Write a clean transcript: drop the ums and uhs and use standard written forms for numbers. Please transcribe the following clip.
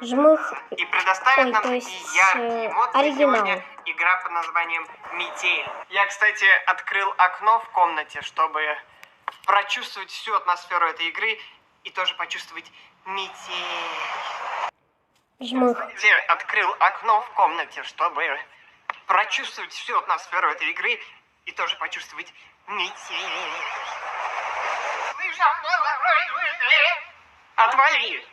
Жмых. И предоставит Ой, нам то такие есть яркие эмоции оригинал. сегодня игра под названием «Метель». Я, кстати, открыл окно в комнате, чтобы прочувствовать всю атмосферу этой игры и тоже почувствовать метель. Жмых. Я открыл окно в комнате, чтобы прочувствовать всю атмосферу этой игры и тоже почувствовать метель. Отвали!